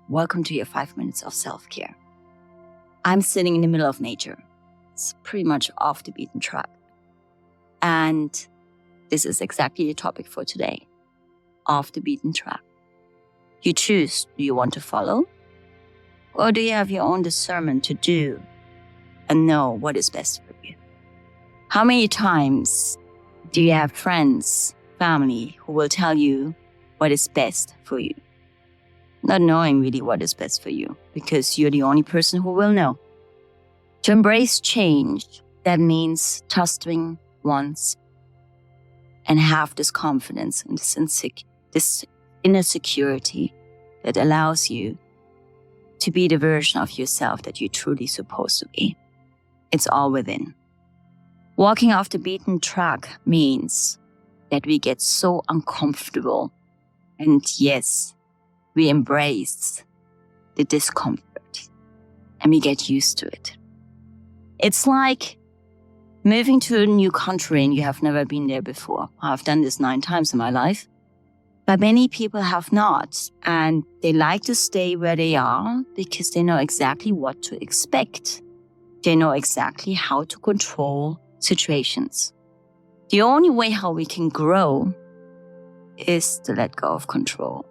welcome to your 5 minutes of self-care. I'm sitting in the middle of nature. It's pretty much off the beaten track. And this is exactly the topic for today. Off the beaten track. You choose, do you want to follow? Or do you have your own discernment to do and know what is best for you? How many times do you have friends, family who will tell you what is best for you? Not knowing really what is best for you because you're the only person who will know. To embrace change, that means trusting once and have this confidence and this inner security that allows you to be the version of yourself that you're truly supposed to be. It's all within. Walking off the beaten track means that we get so uncomfortable, and yes, we embrace the discomfort and we get used to it. It's like moving to a new country and you have never been there before. I've done this 9 times in my life, but many people have not, and they like to stay where they are because they know exactly what to expect. They know exactly how to control situations. The only way how we can grow is to let go of control.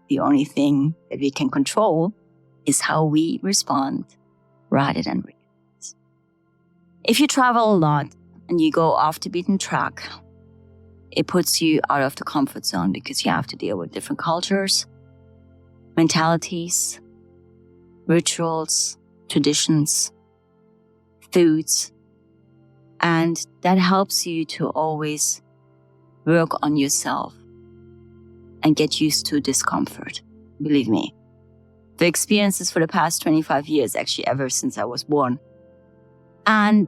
The only thing that we can control is how we respond rather than react. If you travel a lot and you go off the beaten track, it puts you out of the comfort zone because you have to deal with different cultures, mentalities, rituals, traditions, foods, and that helps you to always work on yourself and get used to discomfort. Believe me, the experiences for the past 25 years, actually ever since I was born. And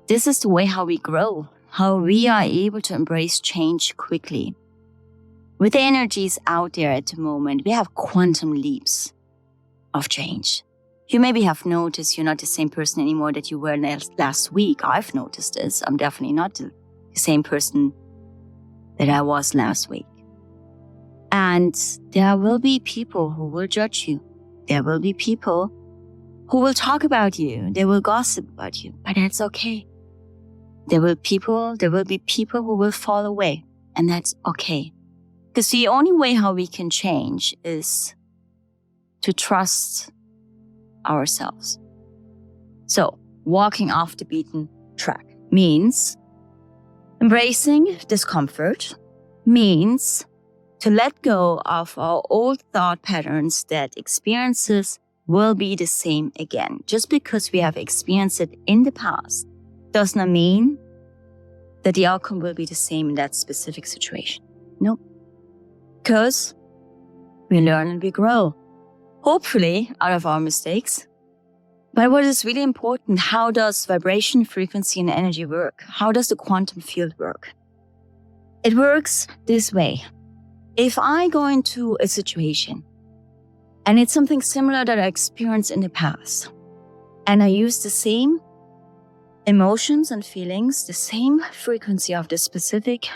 this is the way how we grow, how we are able to embrace change quickly. With the energies out there at the moment, we have quantum leaps of change. You maybe have noticed you're not the same person anymore that you were last week. I've noticed this. I'm definitely not the same person that I was last week. And there will be people who will judge you. There will be people who will talk about you. They will gossip about you, but that's okay. There will be people who will fall away, and that's okay. Because the only way how we can change is to trust ourselves. So, walking off the beaten track means embracing discomfort, means to let go of our old thought patterns that experiences will be the same again. Just because we have experienced it in the past does not mean that the outcome will be the same in that specific situation. No. Because we learn and we grow, hopefully out of our mistakes. But what is really important, how does vibration, frequency, and energy work? How does the quantum field work? It works this way. If I go into a situation and it's something similar that I experienced in the past, and I use the same emotions and feelings, the same frequency of the specific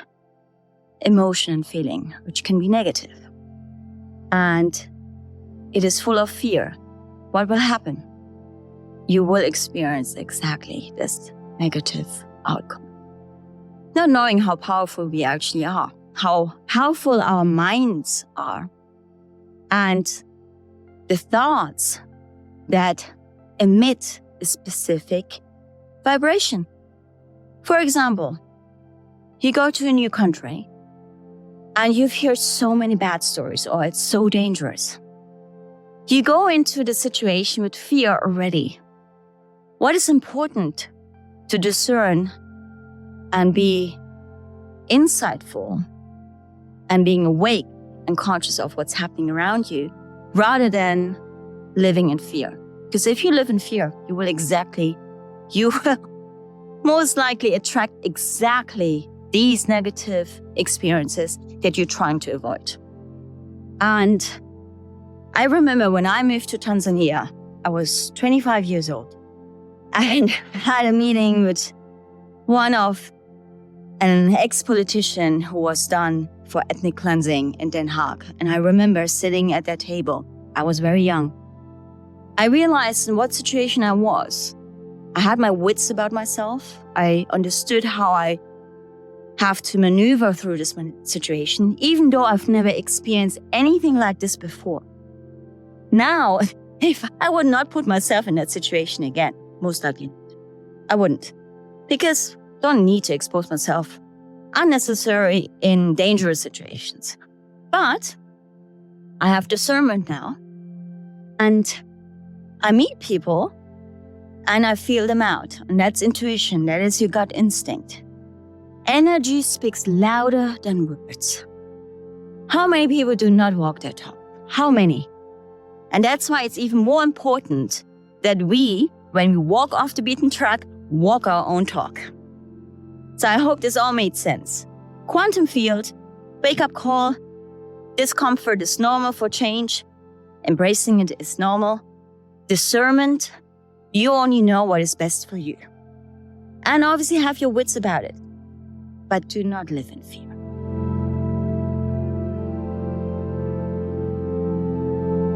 emotion and feeling, which can be negative, and it is full of fear, what will happen? You will experience exactly this negative outcome. Not knowing how powerful we actually are, how powerful our minds are, and the thoughts that emit a specific vibration. For example, you go to a new country and you've heard so many bad stories, or it's so dangerous. You go into the situation with fear already. What is important to discern and be insightful and being awake and conscious of what's happening around you, rather than living in fear. Because if you live in fear, you will most likely attract exactly these negative experiences that you're trying to avoid. And I remember when I moved to Tanzania, I was 25 years old and had a meeting with an ex-politician who was done for ethnic cleansing in Den Haag. And I remember sitting at that table I was very young. I realized in what situation I was. I had my wits about myself. I understood how I have to maneuver through this situation, even though I've never experienced anything like this before. Now, if I would not put myself in that situation again, most likely not. I wouldn't. Because I don't need to expose myself unnecessarily in dangerous situations. But I have discernment now. And I meet people and I feel them out. And that's intuition. That is your gut instinct. Energy speaks louder than words. How many people do not walk their talk? How many? And that's why it's even more important that we, when we walk off the beaten track, walk our own talk. So I hope this all made sense. Quantum field, wake-up call, discomfort is normal for change, embracing it is normal. Discernment, you only know what is best for you. And obviously have your wits about it, but do not live in fear.